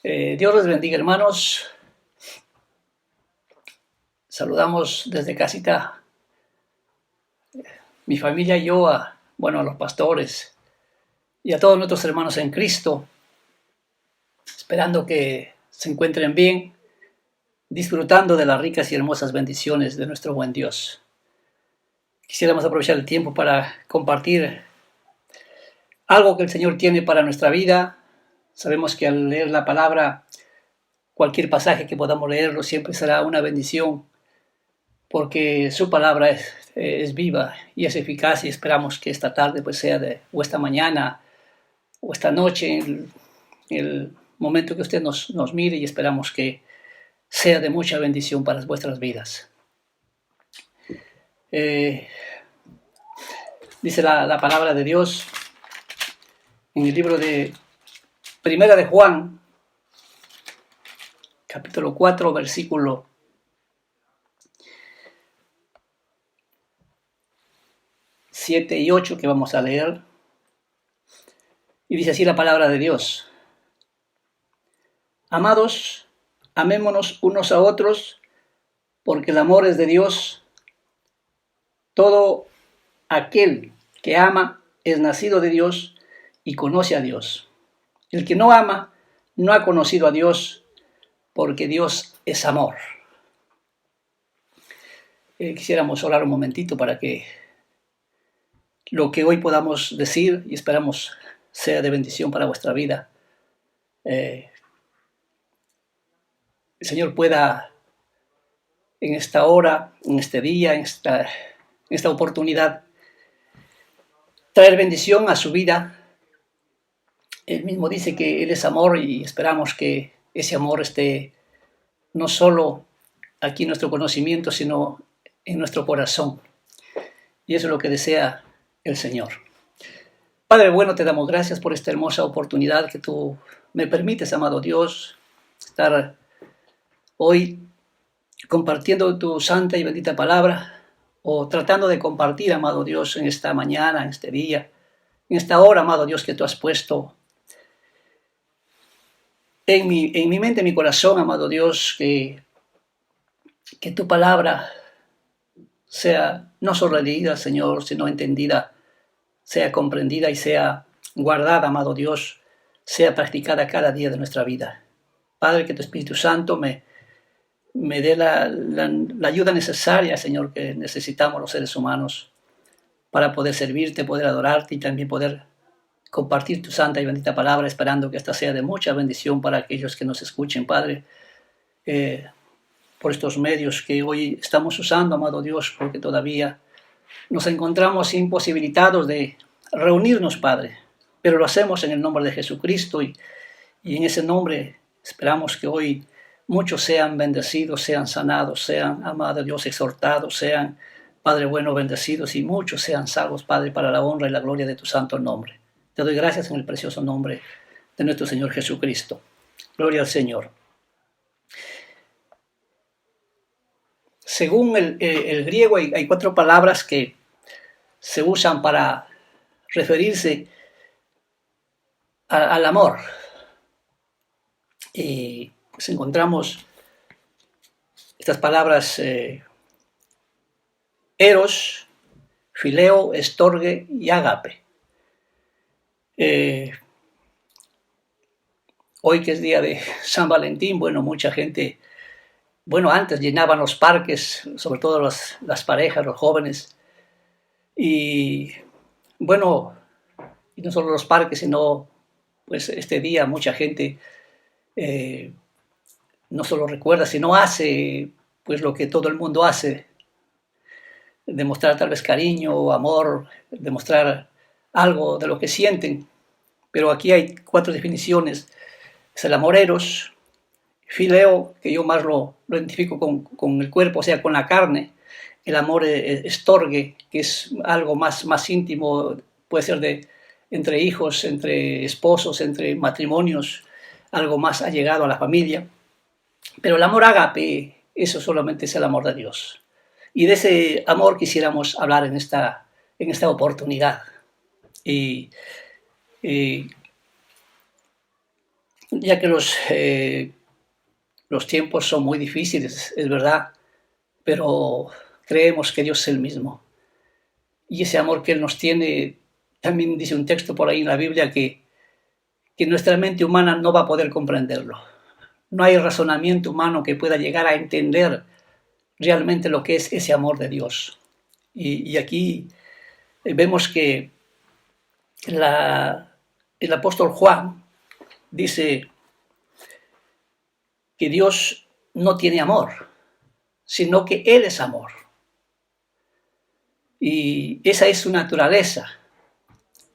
Dios les bendiga, hermanos. Saludamos desde casita, mi familia y yo, a los pastores y a todos nuestros hermanos en Cristo, esperando que se encuentren bien, disfrutando de las ricas y hermosas bendiciones de nuestro buen Dios. Quisiéramos aprovechar el tiempo para compartir algo que el Señor tiene para nuestra vida. Sabemos que al leer la palabra, cualquier pasaje que podamos leerlo siempre será una bendición, porque su palabra es viva y es eficaz, y esperamos que esta tarde pues sea o esta mañana o esta noche, el momento que usted nos mire, y esperamos que sea de mucha bendición para vuestras vidas. Dice la palabra de Dios en el libro de Primera de Juan, capítulo 4, versículo 7 y 8, que vamos a leer. Y dice así la palabra de Dios: Amados, amémonos unos a otros, porque el amor es de Dios. Todo aquel que ama es nacido de Dios y conoce a Dios. El que no ama no ha conocido a Dios, porque Dios es amor. Quisiéramos orar un momentito para que lo que hoy podamos decir, y esperamos sea de bendición para vuestra vida, el Señor pueda en esta hora, en este día, en esta oportunidad, traer bendición a su vida. Él mismo dice que Él es amor, y esperamos que ese amor esté no solo aquí en nuestro conocimiento, sino en nuestro corazón. Y eso es lo que desea el Señor. Padre bueno, te damos gracias por esta hermosa oportunidad que tú me permites, amado Dios, estar hoy compartiendo tu santa y bendita palabra, o tratando de compartir, amado Dios, en esta mañana, en este día, en esta hora, amado Dios, que tú has puesto en mi mente, en mi corazón, amado Dios, que tu palabra sea no solo leída, Señor, sino entendida, sea comprendida y sea guardada, amado Dios, sea practicada cada día de nuestra vida. Padre, que tu Espíritu Santo me dé la ayuda necesaria, Señor, que necesitamos los seres humanos para poder servirte, poder adorarte y también poder compartir tu santa y bendita palabra, esperando que esta sea de mucha bendición para aquellos que nos escuchen, Padre, por estos medios que hoy estamos usando, amado Dios, porque todavía nos encontramos imposibilitados de reunirnos, Padre, pero lo hacemos en el nombre de Jesucristo, y en ese nombre esperamos que hoy muchos sean bendecidos, sean sanados, sean, amado Dios, exhortados, sean, Padre bueno, bendecidos, y muchos sean salvos, Padre, para la honra y la gloria de tu santo nombre. Te doy gracias en el precioso nombre de nuestro Señor Jesucristo. Gloria al Señor. Según el griego, hay 4 palabras que se usan para referirse al amor. Y pues encontramos estas palabras: eros, fileo, estorge y ágape. Hoy, que es día de San Valentín, mucha gente, antes llenaban los parques, sobre todo las parejas, los jóvenes, y y no solo los parques, sino pues este día mucha gente no solo recuerda, sino hace pues lo que todo el mundo hace: demostrar tal vez cariño o amor, demostrar algo de lo que sienten. Pero aquí hay 4 definiciones: es el amor eros, fileo, que yo más lo identifico con el cuerpo, o sea, con la carne; el amor estorge, que es algo más íntimo, puede ser entre hijos, entre esposos, entre matrimonios, algo más allegado a la familia. Pero el amor ágape, eso solamente es el amor de Dios. Y de ese amor quisiéramos hablar en esta oportunidad. Y ya que los tiempos son muy difíciles, es verdad, pero creemos que Dios es el mismo. Y ese amor que Él nos tiene, también dice un texto por ahí en la Biblia que nuestra mente humana no va a poder comprenderlo. No hay razonamiento humano que pueda llegar a entender realmente lo que es ese amor de Dios. Y aquí vemos que el apóstol Juan dice que Dios no tiene amor, sino que Él es amor. Y esa es su naturaleza.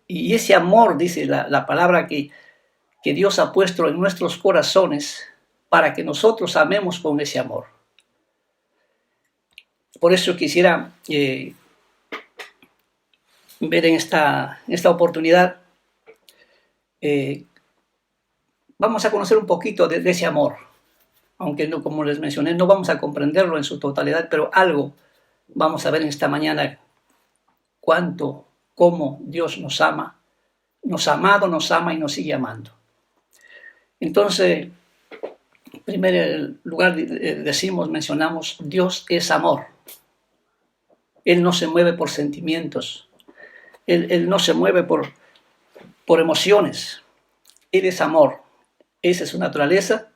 Y ese amor, dice la palabra, que Dios ha puesto en nuestros corazones para que nosotros amemos con ese amor. Por eso quisiera ver en esta oportunidad, vamos a conocer un poquito de ese amor, aunque no, como les mencioné, no vamos a comprenderlo en su totalidad, pero algo vamos a ver en esta mañana, cómo Dios nos ama, nos ha amado, nos ama y nos sigue amando. Entonces, en primer lugar mencionamos, Dios es amor. Él no se mueve por sentimientos, Él no se mueve por emociones. Él es amor, esa es su naturaleza.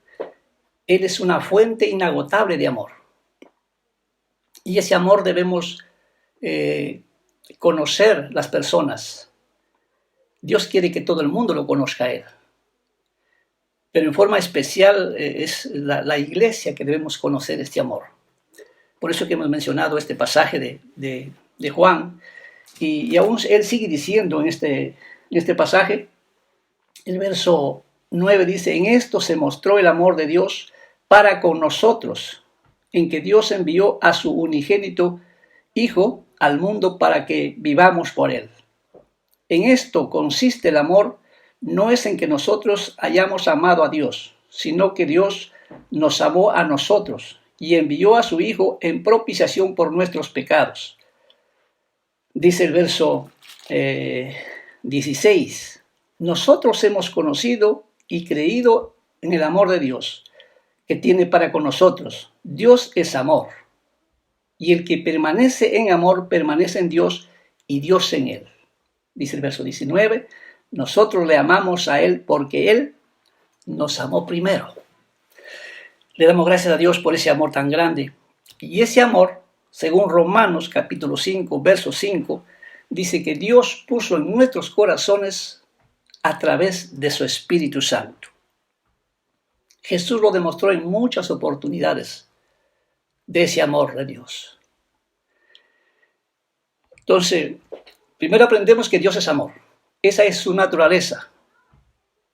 Él es una fuente inagotable de amor. Y ese amor debemos conocer las personas. Dios quiere que todo el mundo lo conozca a Él. Pero en forma especial es la iglesia que debemos conocer este amor. Por eso que hemos mencionado este pasaje de Juan. Y aún Él sigue diciendo en este pasaje, el verso 9 dice, en esto se mostró el amor de Dios para con nosotros, en que Dios envió a su unigénito Hijo al mundo para que vivamos por Él. En esto consiste el amor, no es en que nosotros hayamos amado a Dios, sino que Dios nos amó a nosotros y envió a su Hijo en propiciación por nuestros pecados. Dice el verso 16, nosotros hemos conocido y creído en el amor de Dios que tiene para con nosotros. Dios es amor, y el que permanece en amor permanece en Dios y Dios en él. Dice el verso 19, nosotros le amamos a Él porque Él nos amó primero. Le damos gracias a Dios por ese amor tan grande. Y ese amor, según Romanos capítulo 5, verso 5, dice que Dios puso en nuestros corazones a través de su Espíritu Santo. Jesús lo demostró en muchas oportunidades de ese amor de Dios. Entonces, primero aprendemos que Dios es amor. Esa es su naturaleza.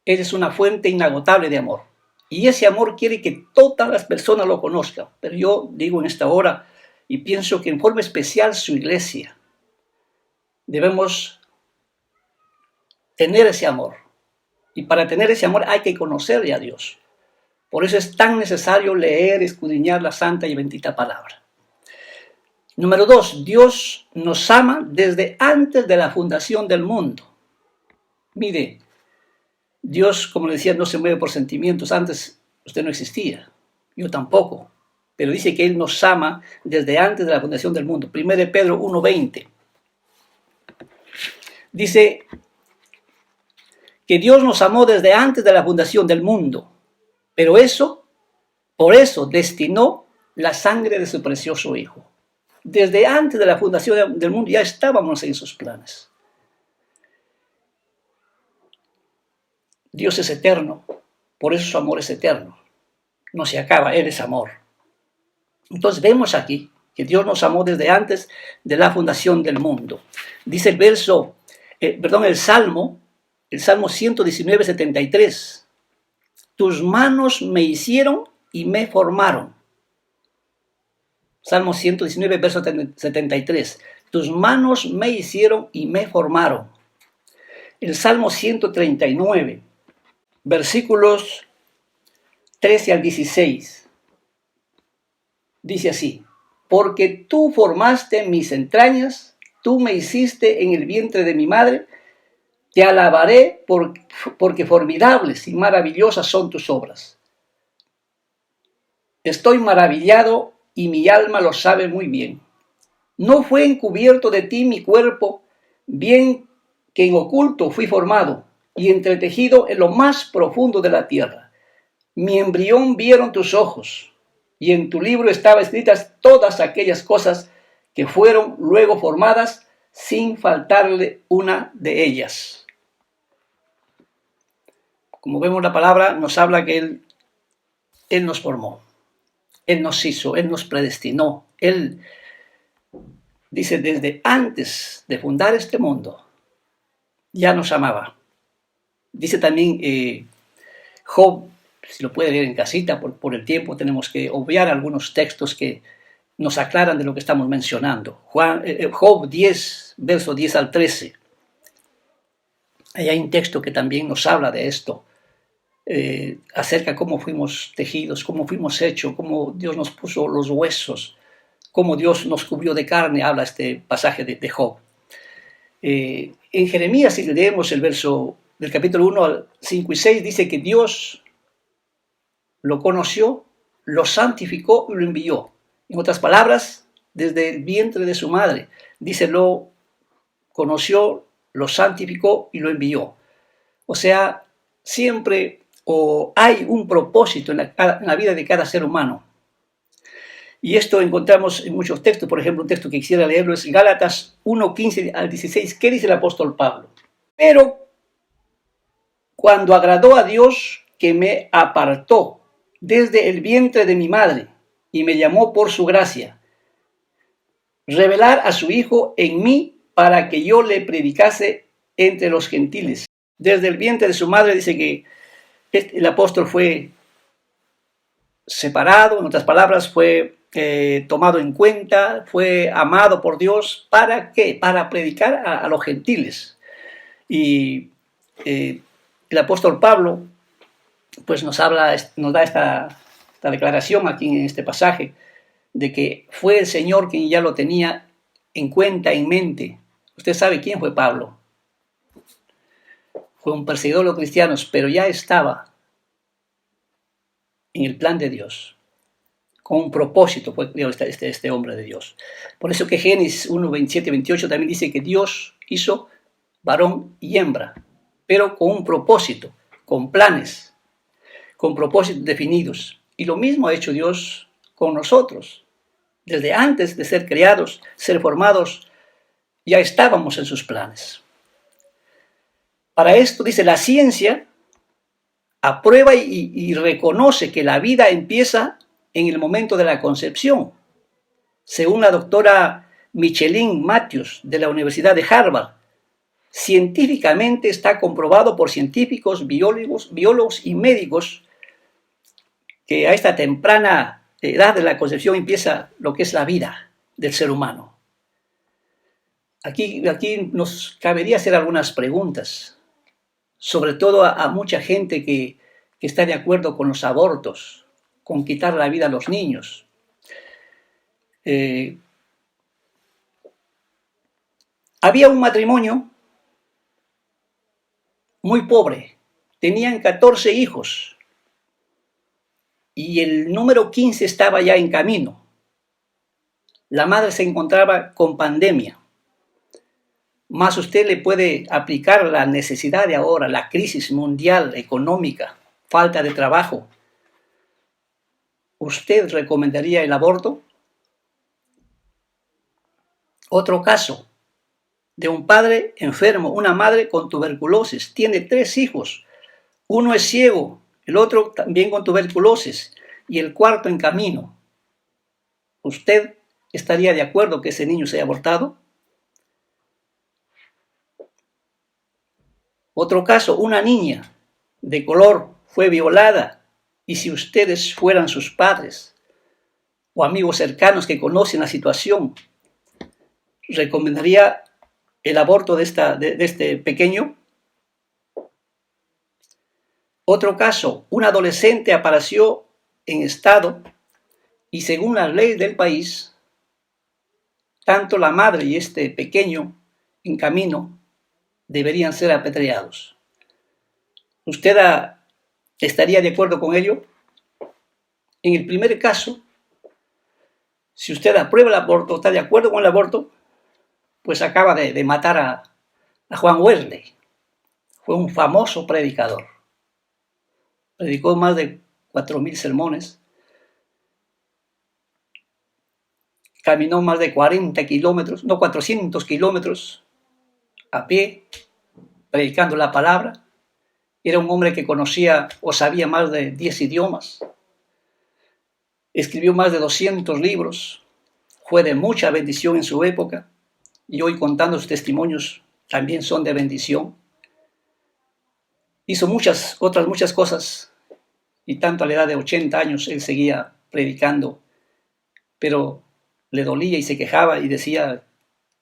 Él es una fuente inagotable de amor. Y ese amor quiere que todas las personas lo conozcan. Pero yo digo en esta hora y pienso que en forma especial su iglesia debemos tener ese amor. Y para tener ese amor hay que conocerle a Dios. Por eso es tan necesario leer, escudriñar la santa y bendita palabra. Número 2, Dios nos ama desde antes de la fundación del mundo. Mire, Dios, como le decía, no se mueve por sentimientos. Antes usted no existía, yo tampoco. Pero dice que Él nos ama desde antes de la fundación del mundo. 1 Pedro 1:20. Dice que Dios nos amó desde antes de la fundación del mundo. Pero por eso destinó la sangre de su precioso Hijo. Desde antes de la fundación del mundo ya estábamos en sus planes. Dios es eterno, por eso su amor es eterno. No se acaba, Él es amor. Entonces vemos aquí que Dios nos amó desde antes de la fundación del mundo. Dice el Salmo 119, 73. Tus manos me hicieron y me formaron. Salmo 119, verso 73. Tus manos me hicieron y me formaron. El Salmo 139, versículos 13 al 16. Dice así, porque tú formaste mis entrañas, tú me hiciste en el vientre de mi madre, Te alabaré porque formidables y maravillosas son tus obras. Estoy maravillado y mi alma lo sabe muy bien. No fue encubierto de ti mi cuerpo, bien que en oculto fui formado y entretejido en lo más profundo de la tierra. Mi embrión vieron tus ojos, y en tu libro estaban escritas todas aquellas cosas que fueron luego formadas sin faltarle una de ellas. Como vemos, la palabra nos habla que Él nos formó, Él nos hizo, Él nos predestinó. Él dice, desde antes de fundar este mundo, ya nos amaba. Dice también Job, si lo puede leer en casita, por el tiempo tenemos que obviar algunos textos que nos aclaran de lo que estamos mencionando. Job 10, verso 10 al 13. Ahí hay un texto que también nos habla de esto, acerca de cómo fuimos tejidos, cómo fuimos hechos, cómo Dios nos puso los huesos, cómo Dios nos cubrió de carne, habla este pasaje de Job. En Jeremías, si leemos el verso del capítulo 1 al 5 y 6, dice que Dios lo conoció, lo santificó y lo envió. En otras palabras, desde el vientre de su madre, dice, lo conoció, lo santificó y lo envió. O sea, siempre hay un propósito en la vida de cada ser humano. Y esto encontramos en muchos textos. Por ejemplo, un texto que quisiera leerlo es Gálatas 1, 15 al 16. ¿Qué dice el apóstol Pablo? Pero cuando agradó a Dios, que me apartó desde el vientre de mi madre y me llamó por su gracia, revelar a su Hijo en mí para que yo le predicase entre los gentiles. Desde el vientre de su madre dice que el apóstol fue separado, en otras palabras, fue tomado en cuenta, fue amado por Dios. ¿Para qué? Para predicar a los gentiles. Y el apóstol Pablo pues nos da esta declaración aquí en este pasaje, de que fue el Señor quien ya lo tenía en cuenta, en mente. Usted sabe quién fue Pablo. Fue un perseguidor de los cristianos, pero ya estaba en el plan de Dios. Con un propósito fue creado este hombre de Dios. Por eso que Génesis 1, 27, 28 también dice que Dios hizo varón y hembra, pero con un propósito, con planes, con propósitos definidos. Y lo mismo ha hecho Dios con nosotros. Desde antes de ser creados, ser formados, ya estábamos en sus planes. Para esto, dice, la ciencia aprueba y reconoce que la vida empieza en el momento de la concepción. Según la doctora Micheline Matthews de la Universidad de Harvard, científicamente está comprobado por científicos, biólogos y médicos que a esta temprana edad de la concepción empieza lo que es la vida del ser humano. Aquí nos cabería hacer algunas preguntas, sobre todo a mucha gente que está de acuerdo con los abortos, con quitar la vida a los niños. Había un matrimonio muy pobre, tenían 14 hijos y el número 15 estaba ya en camino. La madre se encontraba con pandemia. Más usted le puede aplicar la necesidad de ahora, la crisis mundial económica, falta de trabajo. ¿Usted recomendaría el aborto? Otro caso de un padre enfermo, una madre con tuberculosis, tiene 3 hijos. Uno es ciego, el otro también con tuberculosis y el cuarto en camino. ¿Usted estaría de acuerdo que ese niño sea abortado? Otro caso, una niña de color fue violada y si ustedes fueran sus padres o amigos cercanos que conocen la situación, ¿recomendaría el aborto de este pequeño? Otro caso, un adolescente apareció en estado y según las leyes del país, tanto la madre y este pequeño en camino deberían ser apedreados. ¿Usted estaría de acuerdo con ello? En el primer caso, si usted aprueba el aborto, está de acuerdo con el aborto, pues acaba de matar a Juan Wesley. Fue un famoso predicador. Predicó más de 4.000 sermones. Caminó más de 40 kilómetros, no 400 kilómetros a pie, predicando la palabra. Era un hombre que conocía o sabía más de 10 idiomas. Escribió más de 200 libros. Fue de mucha bendición en su época. Y hoy, contando sus testimonios, también son de bendición. Hizo muchas cosas. Y tanto a la edad de 80 años él seguía predicando. Pero le dolía y se quejaba y decía: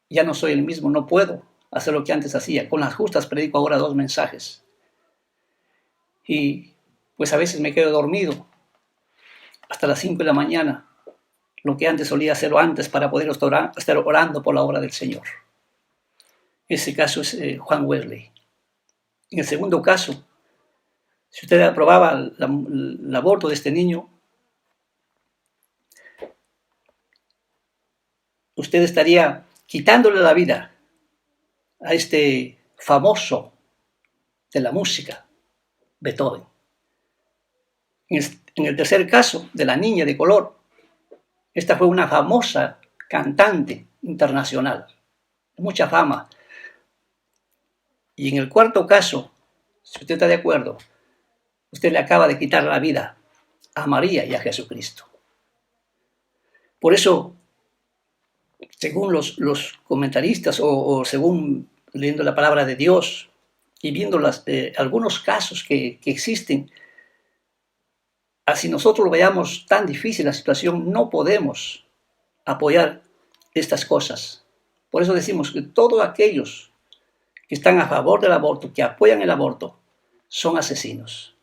ya no soy el mismo, no puedo hacer lo que antes hacía. Con las justas predico ahora 2 mensajes. Y pues a veces me quedo dormido hasta las 5 de la mañana, lo que antes solía hacerlo antes para poder estar orando por la obra del Señor. Ese caso es Juan Wesley. En el segundo caso, si usted aprobaba el aborto de este niño, usted estaría quitándole la vida a este famoso de la música, Beethoven. En el tercer caso, de la niña de color, esta fue una famosa cantante internacional, de mucha fama. Y en el cuarto caso, si usted está de acuerdo, usted le acaba de quitar la vida a María y a Jesucristo. Por eso, según los comentaristas o según leyendo la palabra de Dios y viendo algunos casos que existen, así nosotros lo veamos tan difícil la situación, no podemos apoyar estas cosas. Por eso decimos que todos aquellos que están a favor del aborto, que apoyan el aborto, son asesinos.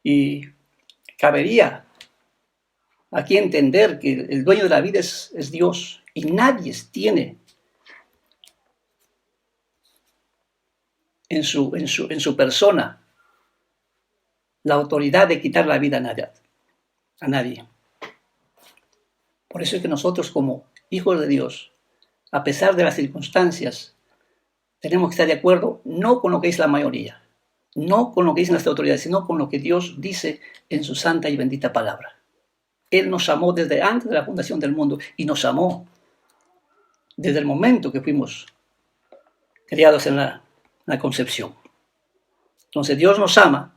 Y cabería aquí entender que el dueño de la vida es Dios y nadie tiene en su persona la autoridad de quitar la vida a nadie. Por eso es que nosotros, como hijos de Dios, a pesar de las circunstancias, tenemos que estar de acuerdo no con lo que dice la mayoría, no con lo que dicen las autoridades, sino con lo que Dios dice en su santa y bendita palabra. Él nos amó desde antes de la fundación del mundo y nos amó desde el momento que fuimos criados en la concepción. Entonces Dios nos ama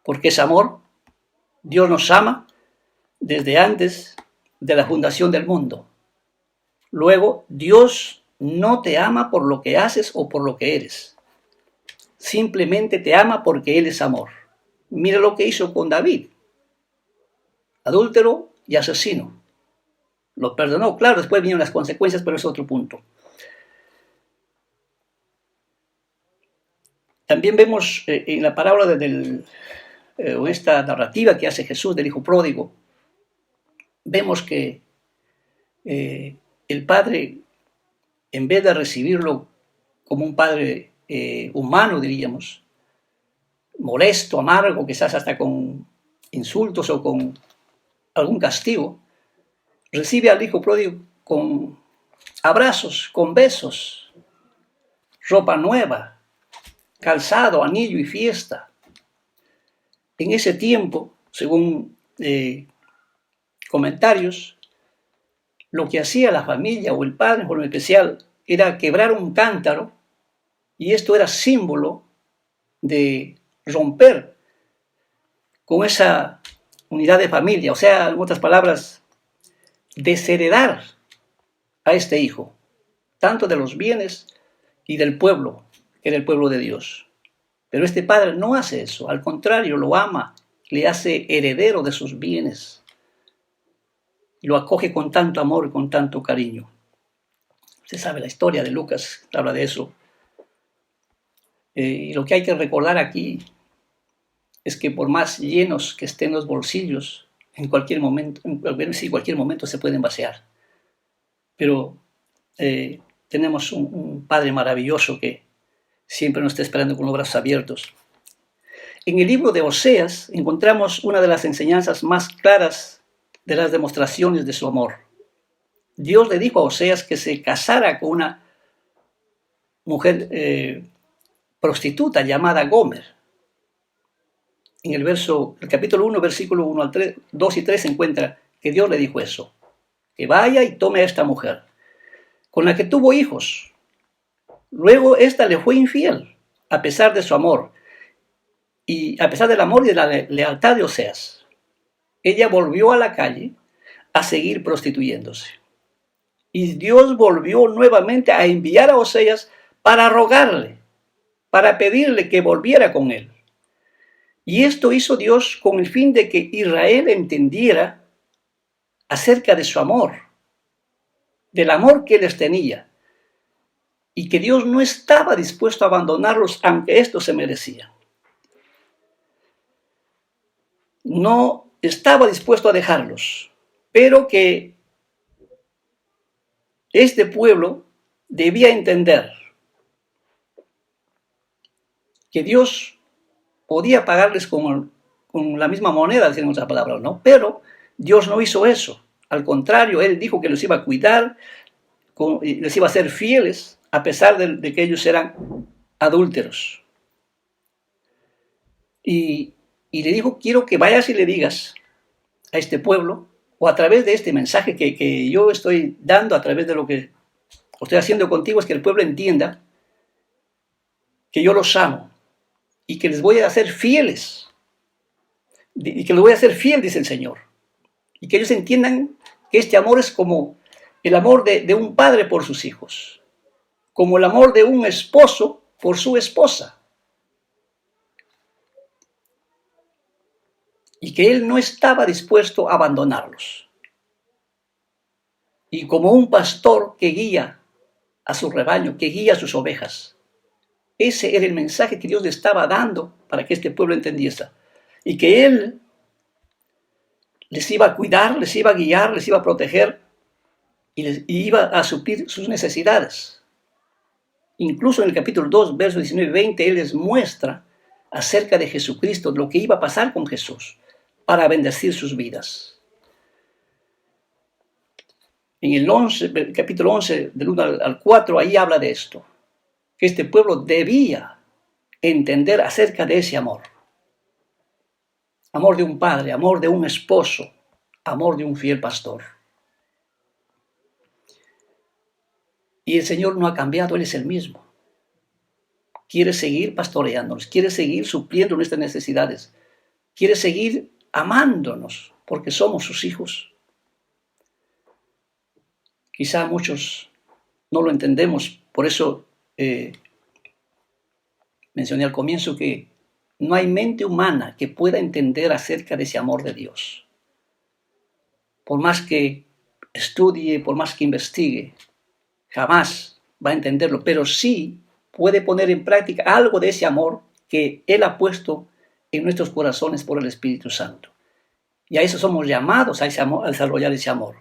porque es amor. Dios nos ama desde antes de la fundación del mundo. Luego, Dios no te ama por lo que haces o por lo que eres. Simplemente te ama porque Él es amor. Mira lo que hizo con David. Adúltero y asesino. Lo perdonó, claro, después vinieron las consecuencias, pero es otro punto. También vemos en la parábola o esta narrativa que hace Jesús del hijo pródigo, vemos que el padre, en vez de recibirlo como un padre humano, diríamos, molesto, amargo, quizás hasta con insultos o con algún castigo, recibe al hijo pródigo con abrazos, con besos, ropa nueva, calzado, anillo y fiesta. En ese tiempo, según comentarios, lo que hacía la familia o el padre en forma especial era quebrar un cántaro, y esto era símbolo de romper con esa unidad de familia, o sea, en otras palabras, desheredar a este hijo, tanto de los bienes y del pueblo, que era el pueblo de Dios. Pero este padre no hace eso, al contrario, lo ama, le hace heredero de sus bienes, y lo acoge con tanto amor y con tanto cariño. Usted sabe la historia de Lucas, habla de eso. Y lo que hay que recordar aquí es que por más llenos que estén los bolsillos, en cualquier momento se pueden vaciar. Pero tenemos un Padre maravilloso que siempre nos está esperando con los brazos abiertos. En el libro de Oseas encontramos una de las enseñanzas más claras de las demostraciones de su amor. Dios le dijo a Oseas que se casara con una mujer prostituta llamada Gomer. En el capítulo 1, versículo 1 al 3, 2 y 3 se encuentra que Dios le dijo eso, que vaya y tome a esta mujer, con la que tuvo hijos. Luego esta le fue infiel, a pesar de su amor, y a pesar del amor y de la lealtad de Oseas. Ella volvió a la calle a seguir prostituyéndose. Y Dios volvió nuevamente a enviar a Oseas para rogarle, para pedirle que volviera con él. Y esto hizo Dios con el fin de que Israel entendiera acerca de su amor, del amor que les tenía, y que Dios no estaba dispuesto a abandonarlos aunque esto se merecía. No estaba dispuesto a dejarlos, pero que este pueblo debía entender que Dios podía pagarles con la misma moneda, decían otras palabras, ¿no? Pero Dios no hizo eso. Al contrario, Él dijo que los iba a cuidar, les iba a ser fieles, a pesar de que ellos eran adúlteros. Y le dijo, quiero que vayas y le digas a este pueblo, o a través de este mensaje que yo estoy dando, a través de lo que estoy haciendo contigo, es que el pueblo entienda que yo los amo y que les voy a hacer fieles, y que les voy a hacer fiel, dice el Señor, y que ellos entiendan que este amor es como el amor de un padre por sus hijos, como el amor de un esposo por su esposa, y que Él no estaba dispuesto a abandonarlos. Y como un pastor que guía a su rebaño, que guía a sus ovejas, ese era el mensaje que Dios le estaba dando para que este pueblo entendiese. Y que Él les iba a cuidar, les iba a guiar, les iba a proteger y iba a suplir sus necesidades. Incluso en el capítulo 2, versos 19 y 20, Él les muestra acerca de Jesucristo, lo que iba a pasar con Jesús para bendecir sus vidas. En el capítulo 11, del 1 al 4, ahí habla de esto, que este pueblo debía entender acerca de ese amor. Amor de un padre, amor de un esposo, amor de un fiel pastor. Y el Señor no ha cambiado, Él es el mismo. Quiere seguir pastoreándonos, quiere seguir supliendo nuestras necesidades, quiere seguir amándonos porque somos sus hijos. Quizá muchos no lo entendemos, por eso mencioné al comienzo que no hay mente humana que pueda entender acerca de ese amor de Dios. Por más que estudie, por más que investigue, jamás va a entenderlo, pero sí puede poner en práctica algo de ese amor que Él ha puesto en nuestros corazones por el Espíritu Santo. Y a eso somos llamados, a desarrollar ese amor.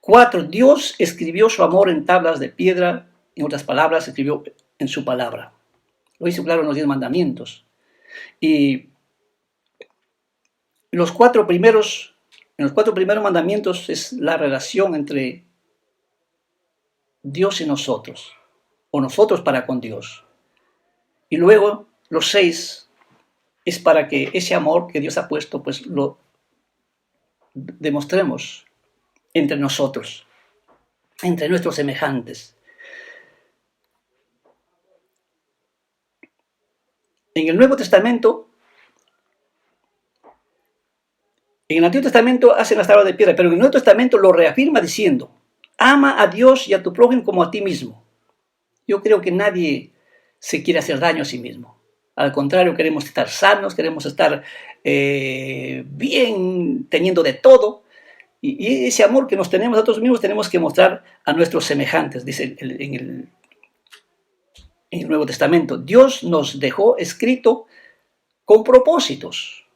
4. Dios escribió su amor en tablas de piedra, en otras palabras, escribió en su palabra. Lo hizo claro en los 10 mandamientos. Y en los cuatro primeros mandamientos es la relación entre Dios y nosotros, o nosotros para con Dios. Y luego los 6 es para que ese amor que Dios ha puesto, pues lo demostremos entre nosotros, entre nuestros semejantes. En el Nuevo Testamento, en el Antiguo Testamento hacen las tablas de piedra, pero en el Nuevo Testamento lo reafirma diciendo, ama a Dios y a tu prójimo como a ti mismo. Yo creo que nadie se quiere hacer daño a sí mismo. Al contrario, queremos estar sanos, queremos estar bien, teniendo de todo. Y ese amor que nos tenemos a nosotros mismos tenemos que mostrar a nuestros semejantes, dice en el Nuevo Testamento. Dios nos dejó escrito con propósitos.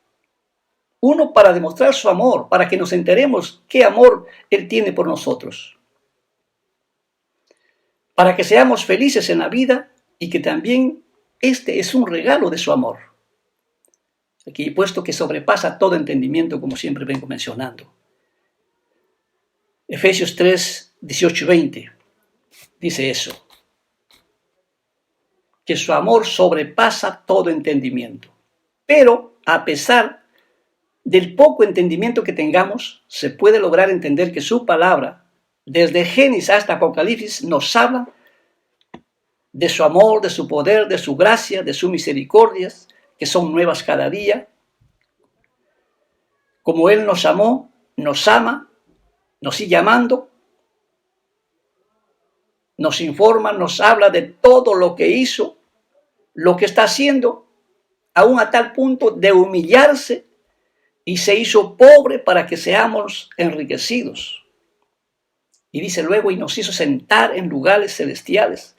Uno, para demostrar su amor, para que nos enteremos qué amor Él tiene por nosotros. para que seamos felices en la vida y que también este es un regalo de su amor. Aquí he puesto que sobrepasa todo entendimiento, como siempre vengo mencionando. Efesios 3, 18 y 20 dice eso, que su amor sobrepasa todo entendimiento. Pero a pesar del poco entendimiento que tengamos, se puede lograr entender que su palabra, desde Génesis hasta Apocalipsis, nos habla de su amor, de su poder, de su gracia, de sus misericordias, que son nuevas cada día. Como Él nos amó, nos ama, nos sigue amando, nos informa, nos habla de todo lo que hizo, lo que está haciendo, aún a tal punto de humillarse y se hizo pobre para que seamos enriquecidos. Y dice luego, y nos hizo sentar en lugares celestiales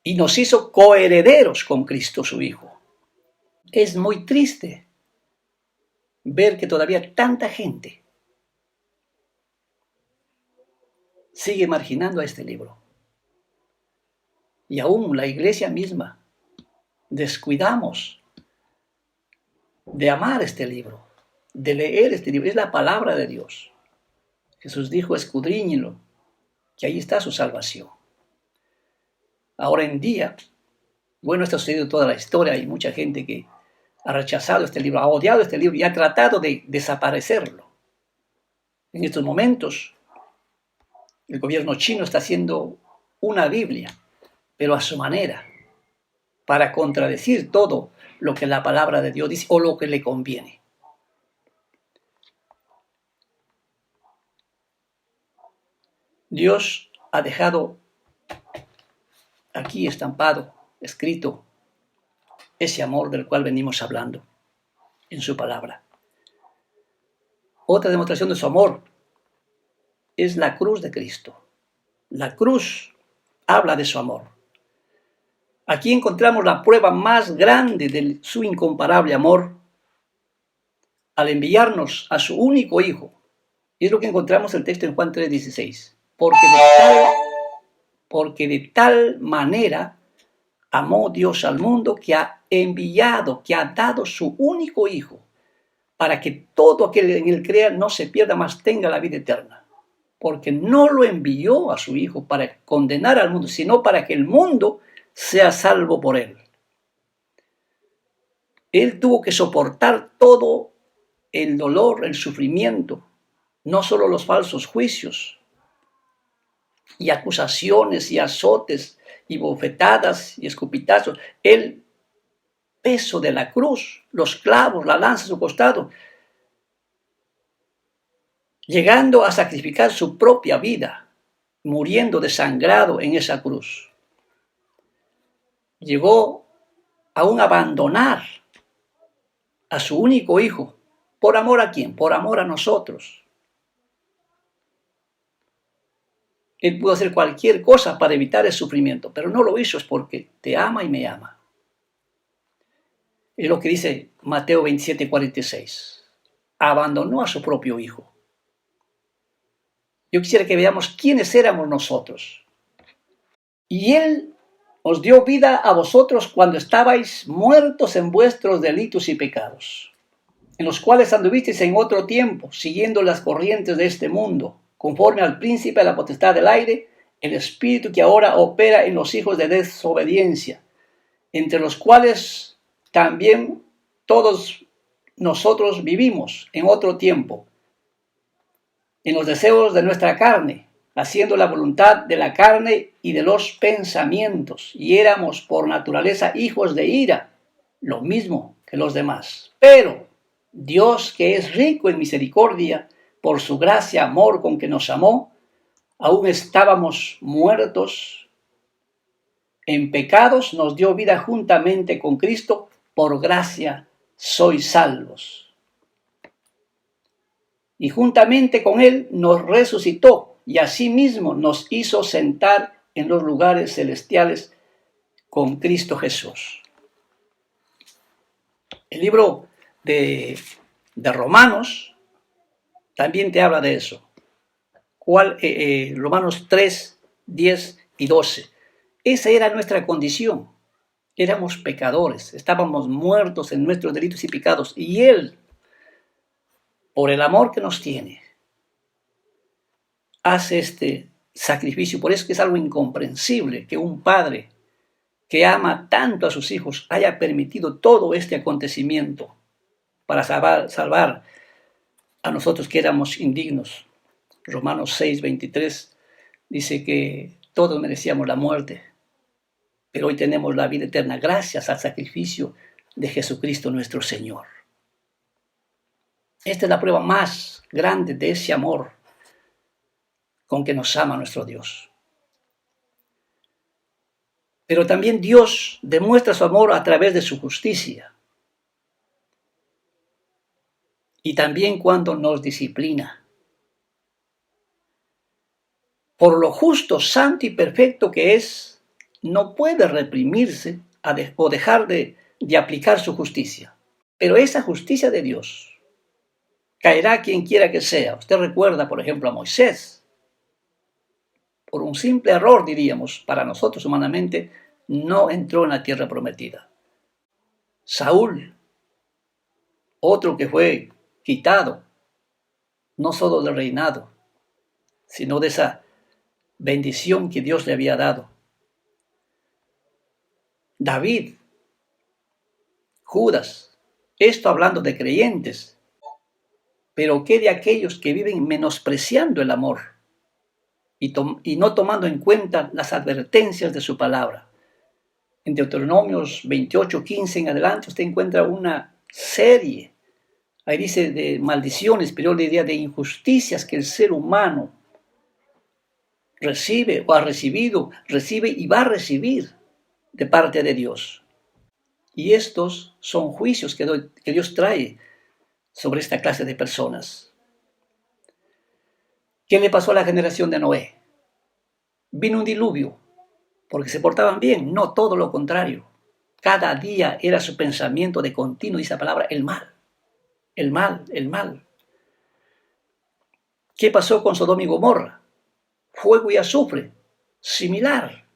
y nos hizo coherederos con Cristo su Hijo. Es muy triste ver que todavía tanta gente sigue marginando a este libro. Y aún la iglesia misma descuidamos de amar este libro, de leer este libro. Es la palabra de Dios. Jesús dijo, escudriñenlo, que ahí está su salvación. Ahora en día, bueno, esto ha sucedido toda la historia, hay mucha gente que ha rechazado este libro, ha odiado este libro y ha tratado de desaparecerlo. En estos momentos, el gobierno chino está haciendo una Biblia, pero a su manera, para contradecir todo lo que la palabra de Dios dice o lo que le conviene. Dios ha dejado aquí estampado, escrito, ese amor del cual venimos hablando en su palabra. Otra demostración de su amor es la cruz de Cristo. La cruz habla de su amor. Aquí encontramos la prueba más grande de su incomparable amor al enviarnos a su único Hijo. Y es lo que encontramos en el texto en Juan 3:16. Porque de tal manera amó Dios al mundo que ha enviado, que ha dado su único Hijo, para que todo aquel en él crea no se pierda, mas tenga la vida eterna. Porque no lo envió a su Hijo para condenar al mundo, sino para que el mundo sea salvo por él. Él tuvo que soportar todo el dolor, el sufrimiento, no solo los falsos juicios y acusaciones y azotes y bofetadas y escupitazos, el peso de la cruz, los clavos, la lanza a su costado, llegando a sacrificar su propia vida, muriendo desangrado en esa cruz. Llegó aún a abandonar a su único Hijo. ¿Por amor a quién? Por amor a nosotros. Él pudo hacer cualquier cosa para evitar el sufrimiento, pero no lo hizo, es porque te ama y me ama. Es lo que dice Mateo 27:46. Abandonó a su propio Hijo. Yo quisiera que veamos quiénes éramos nosotros. Y Él os dio vida a vosotros cuando estabais muertos en vuestros delitos y pecados, en los cuales anduvisteis en otro tiempo, siguiendo las corrientes de este mundo, conforme al príncipe de la potestad del aire, el espíritu que ahora opera en los hijos de desobediencia, entre los cuales también todos nosotros vivimos en otro tiempo, en los deseos de nuestra carne, haciendo la voluntad de la carne y de los pensamientos, y éramos por naturaleza hijos de ira, lo mismo que los demás. Pero Dios, que es rico en misericordia, por su gracia, amor con que nos amó, aún estábamos muertos en pecados, nos dio vida juntamente con Cristo, por gracia sois salvos. Y juntamente con Él nos resucitó y asimismo nos hizo sentar en los lugares celestiales con Cristo Jesús. El libro de Romanos también te habla de eso. Romanos 3:10 y 12. Esa era nuestra condición. Éramos pecadores, estábamos muertos en nuestros delitos y pecados. Y Él, por el amor que nos tiene, hace este sacrificio. Por eso que es algo incomprensible que un padre que ama tanto a sus hijos haya permitido todo este acontecimiento para salvar a nosotros que éramos indignos. Romanos 6:23 dice que todos merecíamos la muerte, pero hoy tenemos la vida eterna gracias al sacrificio de Jesucristo nuestro Señor. Esta es la prueba más grande de ese amor con que nos ama nuestro Dios. Pero también Dios demuestra su amor a través de su justicia. Y también cuando nos disciplina. Por lo justo, santo y perfecto que es, no puede reprimirse o dejar de aplicar su justicia. Pero esa justicia de Dios caerá quien quiera que sea. Usted recuerda, por ejemplo, a Moisés. Por un simple error, diríamos, para nosotros humanamente, no entró en la tierra prometida. Saúl, otro que fue quitado, no solo del reinado, sino de esa bendición que Dios le había dado. David, Judas, esto hablando de creyentes, pero ¿qué de aquellos que viven menospreciando el amor y no tomando en cuenta las advertencias de su palabra? En Deuteronomios 28:15 en adelante usted encuentra una serie, ahí dice de maldiciones, pero yo le diría de injusticias que el ser humano recibe o ha recibido, recibe y va a recibir de parte de Dios. Y estos son juicios que Dios trae sobre esta clase de personas. ¿Qué le pasó a la generación de Noé? Vino un diluvio porque se portaban bien, no todo lo contrario. Cada día era su pensamiento de continuo, dice la palabra, el mal, el mal, el mal. ¿Qué pasó con Sodoma y Gomorra? Fuego y azufre, similar.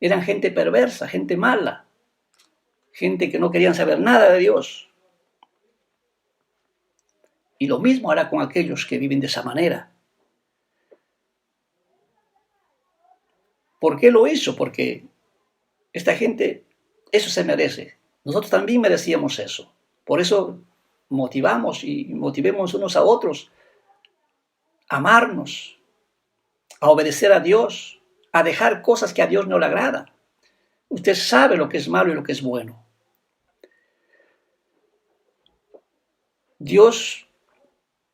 Eran gente perversa, gente mala, gente que no querían saber nada de Dios. Y lo mismo hará con aquellos que viven de esa manera. ¿Por qué lo hizo? Porque esta gente, eso se merece. Nosotros también merecíamos eso. Por eso motivamos y motivemos unos a otros a amarnos, a obedecer a Dios, a dejar cosas que a Dios no le agradan. Usted sabe lo que es malo y lo que es bueno. Dios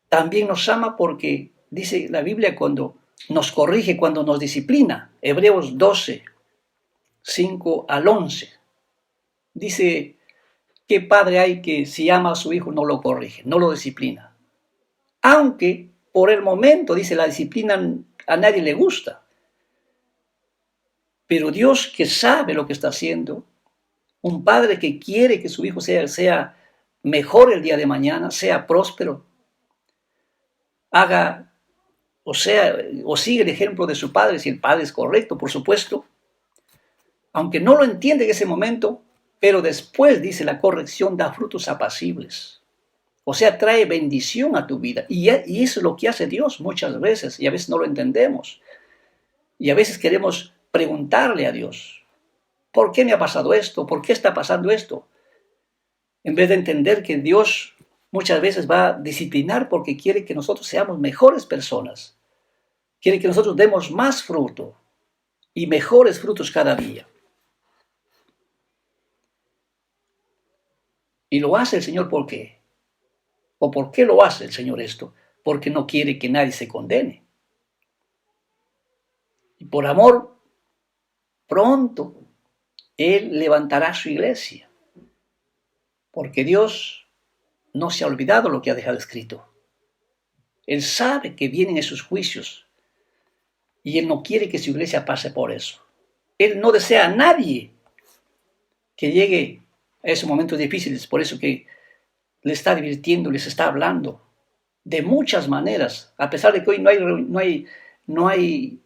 también nos ama porque, dice la Biblia, cuando nos corrige, cuando nos disciplina. Hebreos 12:5-11. Dice, ¿qué padre hay que si ama a su hijo no lo corrige, no lo disciplina? Aunque por el momento, dice, la disciplina a nadie le gusta. Pero Dios, que sabe lo que está haciendo, un padre que quiere que su hijo sea mejor el día de mañana, sea próspero, haga o sigue el ejemplo de su padre, si el padre es correcto, por supuesto, aunque no lo entiende en ese momento, pero después, dice, la corrección da frutos apacibles. O sea, trae bendición a tu vida. Y eso es lo que hace Dios muchas veces, y a veces no lo entendemos. Y a veces queremos preguntarle a Dios, ¿por qué me ha pasado esto? ¿Por qué está pasando esto? En vez de entender que Dios muchas veces va a disciplinar porque quiere que nosotros seamos mejores personas. Quiere que nosotros demos más fruto y mejores frutos cada día. Y lo hace el Señor ¿por qué? ¿O por qué lo hace el Señor esto? Porque no quiere que nadie se condene. Y por amor, pronto Él levantará su iglesia. Porque Dios no se ha olvidado lo que ha dejado escrito. Él sabe que vienen esos juicios y Él no quiere que su iglesia pase por eso. Él no desea a nadie que llegue a esos momentos difíciles. Por eso que le está advirtiendo, les está hablando de muchas maneras, a pesar de que hoy no hay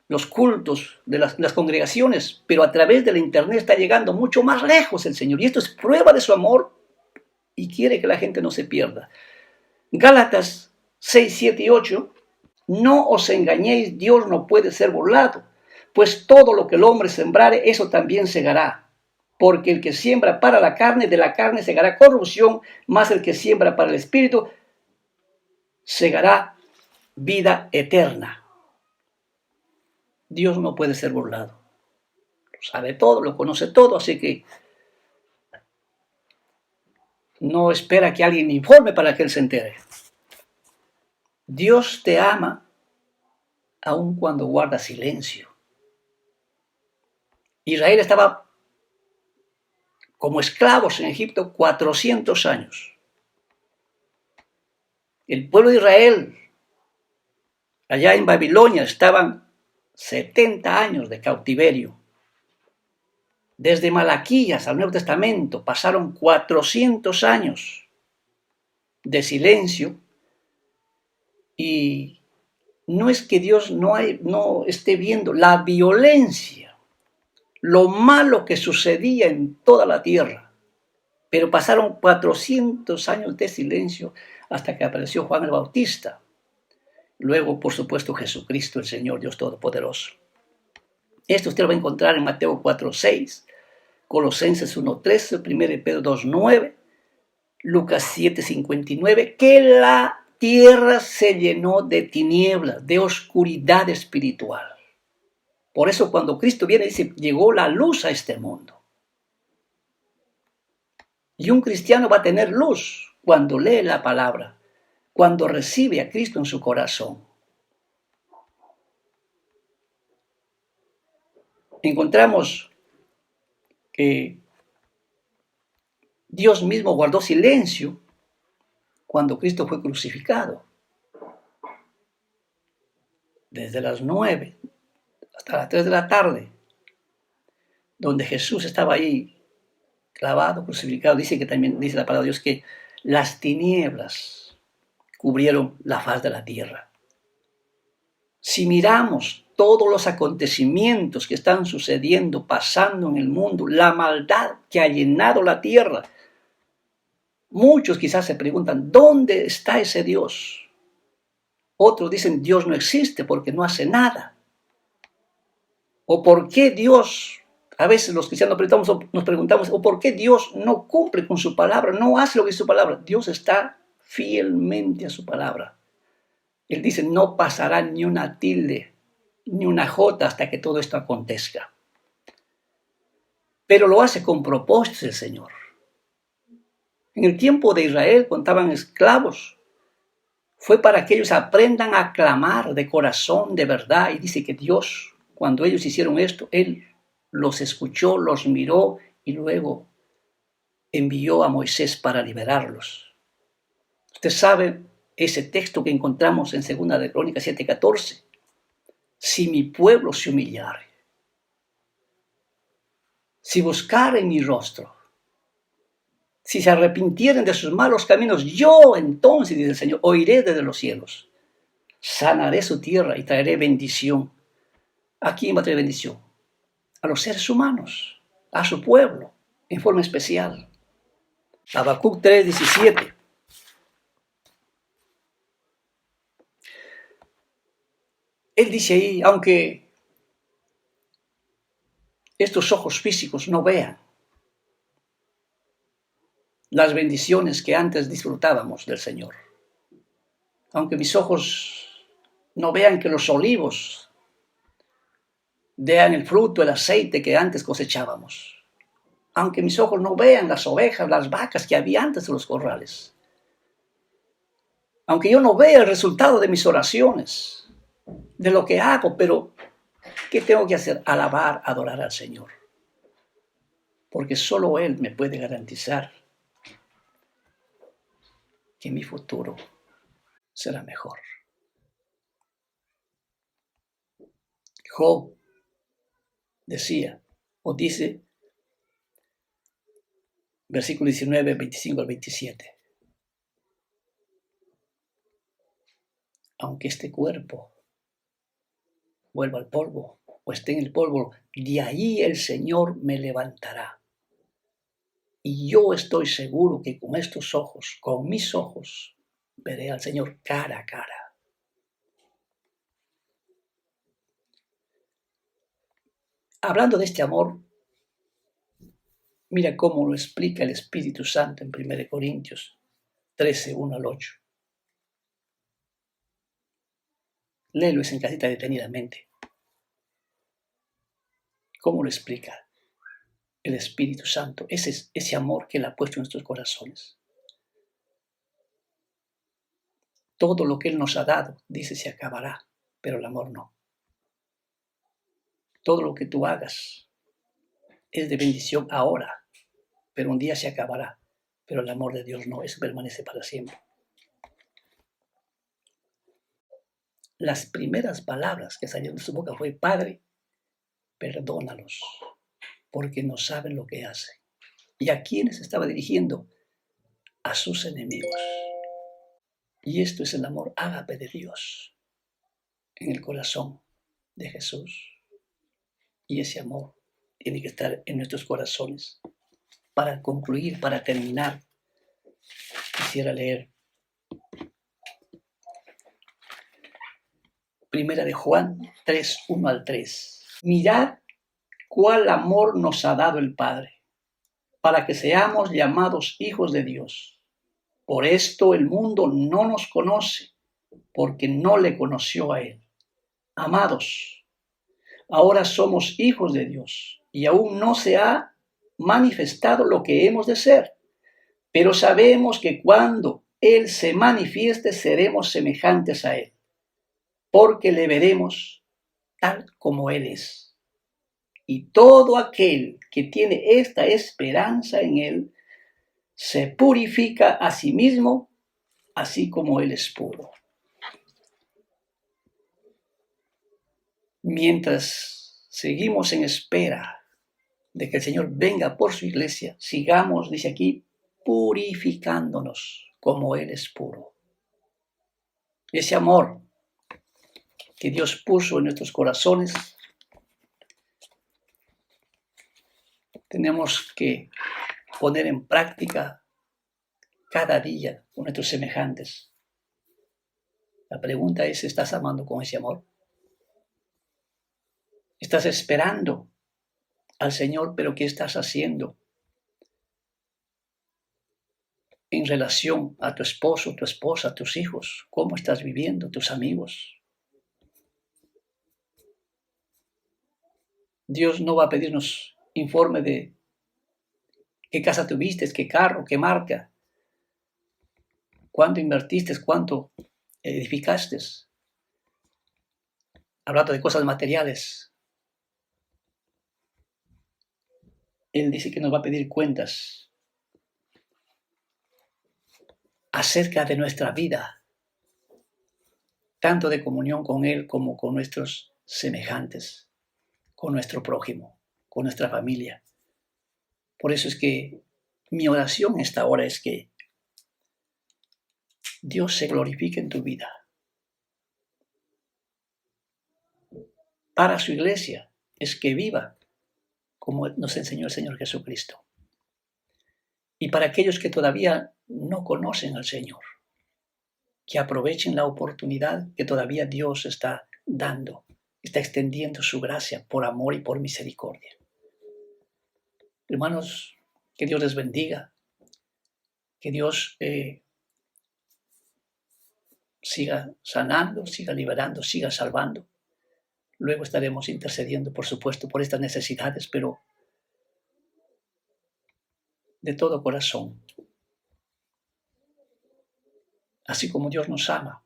los cultos de las congregaciones, pero a través de la internet está llegando mucho más lejos el Señor. Y esto es prueba de su amor y quiere que la gente no se pierda. Gálatas 6, 7 y 8. No os engañéis, Dios no puede ser burlado, pues todo lo que el hombre sembrare, eso también segará. Porque el que siembra para la carne, de la carne segará corrupción, mas el que siembra para el espíritu, segará vida eterna. Dios no puede ser burlado. Lo sabe todo, lo conoce todo, así que no espera que alguien informe para que él se entere. Dios te ama aun cuando guarda silencio. Israel estaba como esclavos en Egipto 400 años. El pueblo de Israel, allá en Babilonia, estaban 70 años de cautiverio. Desde Malaquías al Nuevo Testamento pasaron 400 años de silencio, y no es que Dios no esté viendo la violencia, lo malo que sucedía en toda la tierra, pero pasaron 400 años de silencio hasta que apareció Juan el Bautista. Luego, por supuesto, Jesucristo, el Señor Dios Todopoderoso. Esto usted lo va a encontrar en Mateo 4:6, Colosenses 1:13, 1 Pedro 2:9, Lucas 7:59, que la tierra se llenó de tinieblas, de oscuridad espiritual. Por eso cuando Cristo viene dice, llegó la luz a este mundo. Y un cristiano va a tener luz cuando lee la palabra, cuando recibe a Cristo en su corazón. Encontramos que Dios mismo guardó silencio cuando Cristo fue crucificado. Desde las 9 hasta las 3 de la tarde, donde Jesús estaba ahí clavado, crucificado. Dice que también dice la palabra de Dios que las tinieblas cubrieron la faz de la tierra. Si miramos todos los acontecimientos que están sucediendo, pasando en el mundo, la maldad que ha llenado la tierra, muchos quizás se preguntan, ¿dónde está ese Dios? Otros dicen, Dios no existe porque no hace nada. ¿O por qué Dios? A veces los cristianos nos preguntamos, ¿o por qué Dios no cumple con su palabra? No hace lo que dice su palabra. Dios está fielmente a su palabra. Él dice, no pasará ni una tilde, ni una jota hasta que todo esto acontezca. Pero lo hace con propósito el Señor. En el tiempo de Israel, cuando estaban esclavos, fue para que ellos aprendan a clamar de corazón, de verdad. Y dice que Dios, cuando ellos hicieron esto, Él los escuchó, los miró y luego envió a Moisés para liberarlos. Usted sabe ese texto que encontramos en 2 de Crónicas 7:14. Si mi pueblo se humillare, si buscaren mi rostro, si se arrepintieren de sus malos caminos, yo entonces, dice el Señor, oiré desde los cielos, sanaré su tierra y traeré bendición. ¿A quién va a traer bendición? A los seres humanos, a su pueblo, en forma especial. Habacuc 3:17. Él dice ahí, aunque estos ojos físicos no vean las bendiciones que antes disfrutábamos del Señor, aunque mis ojos no vean que los olivos dean el fruto, el aceite que antes cosechábamos, aunque mis ojos no vean las ovejas, las vacas que había antes en los corrales, aunque yo no vea el resultado de mis oraciones, de lo que hago, pero ¿qué tengo que hacer? Alabar, adorar al Señor. Porque solo Él me puede garantizar que mi futuro será mejor. Job decía, o dice, versículo 19, 25 al 27. Aunque este cuerpo vuelva al polvo o esté en el polvo, de ahí el Señor me levantará. Y yo estoy seguro que con estos ojos, con mis ojos, veré al Señor cara a cara. Hablando de este amor, mira cómo lo explica el Espíritu Santo en 1 Corintios 13, 1 al 8. Léelo en casita detenidamente. ¿Cómo lo explica el Espíritu Santo? Ese amor que Él ha puesto en nuestros corazones. Todo lo que Él nos ha dado, dice, se acabará, pero el amor no. Todo lo que tú hagas es de bendición ahora, pero un día se acabará. Pero el amor de Dios no, eso permanece para siempre. Las primeras palabras que salieron de su boca fue: Padre, perdónalos, porque no saben lo que hacen. ¿Y a quiénes estaba dirigiendo? A sus enemigos. Y esto es el amor ágape de Dios en el corazón de Jesús. Y ese amor tiene que estar en nuestros corazones. Para concluir, para terminar, quisiera leer Primera de Juan 3, 1 al 3. Mirad cuál amor nos ha dado el Padre, para que seamos llamados hijos de Dios. Por esto el mundo no nos conoce, porque no le conoció a Él. Amados, ahora somos hijos de Dios, y aún no se ha manifestado lo que hemos de ser, pero sabemos que cuando Él se manifieste seremos semejantes a Él, porque le veremos tal como Él es. Y todo aquel que tiene esta esperanza en Él se purifica a sí mismo, así como Él es puro. Mientras seguimos en espera de que el Señor venga por su iglesia, sigamos, dice aquí, purificándonos como Él es puro. Ese amor que Dios puso en nuestros corazones, tenemos que poner en práctica cada día con nuestros semejantes. La pregunta es: ¿estás amando con ese amor? ¿Estás esperando al Señor, pero qué estás haciendo en relación a tu esposo, tu esposa, tus hijos? ¿Cómo estás viviendo? ¿Tus amigos? Dios no va a pedirnos informe de qué casa tuviste, qué carro, qué marca, cuánto invertiste, cuánto edificaste. Hablando de cosas materiales, Él dice que nos va a pedir cuentas acerca de nuestra vida, tanto de comunión con Él como con nuestros semejantes, con nuestro prójimo, con nuestra familia. Por eso es que mi oración esta hora es que Dios se glorifique en tu vida. Para su iglesia es que viva como nos enseñó el Señor Jesucristo. Y para aquellos que todavía no conocen al Señor, que aprovechen la oportunidad que todavía Dios está dando, está extendiendo su gracia por amor y por misericordia. Hermanos, que Dios les bendiga, que Dios siga sanando, siga liberando, siga salvando. Luego estaremos intercediendo, por supuesto, por estas necesidades, pero de todo corazón. Así como Dios nos ama,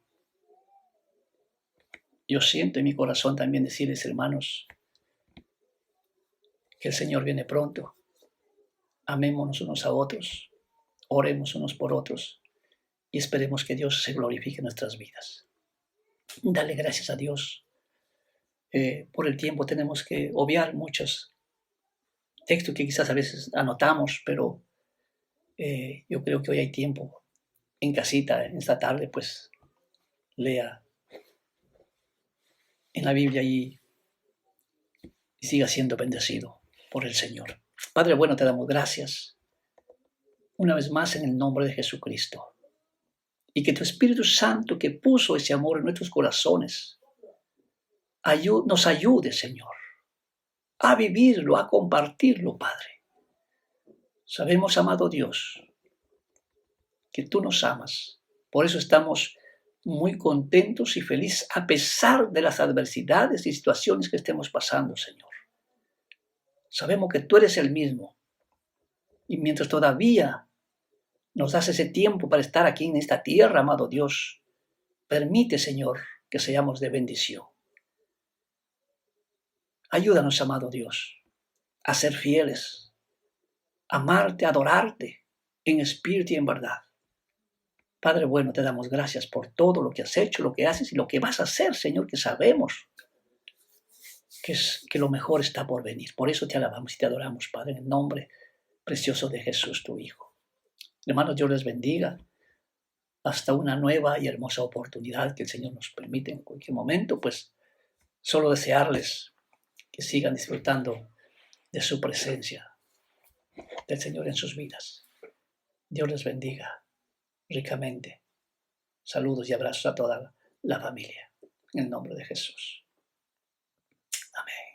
yo siento en mi corazón también decirles, hermanos, que el Señor viene pronto. Amémonos unos a otros, oremos unos por otros y esperemos que Dios se glorifique en nuestras vidas. Dale gracias a Dios. Por el tiempo tenemos que obviar muchos textos que quizás a veces anotamos, pero yo creo que hoy hay tiempo. En casita, en esta tarde, pues lea en la Biblia y y siga siendo bendecido por el Señor. Padre bueno, te damos gracias una vez más en el nombre de Jesucristo. Y que tu Espíritu Santo, que puso ese amor en nuestros corazones, nos ayude, Señor, a vivirlo, a compartirlo, Padre. Sabemos, amado Dios, que tú nos amas. Por eso estamos muy contentos y felices a pesar de las adversidades y situaciones que estemos pasando, Señor. Sabemos que tú eres el mismo. Y mientras todavía nos das ese tiempo para estar aquí en esta tierra, amado Dios, permite, Señor, que seamos de bendición. Ayúdanos, amado Dios, a ser fieles, amarte, adorarte en espíritu y en verdad. Padre bueno, te damos gracias por todo lo que has hecho, lo que haces y lo que vas a hacer, Señor, que sabemos que lo mejor está por venir. Por eso te alabamos y te adoramos, Padre, en el nombre precioso de Jesús, tu Hijo. Hermanos, Dios les bendiga. Hasta una nueva y hermosa oportunidad que el Señor nos permite en cualquier momento, pues solo desearles que sigan disfrutando de su presencia, del Señor en sus vidas. Dios les bendiga ricamente. Saludos y abrazos a toda la familia. En el nombre de Jesús. Amén.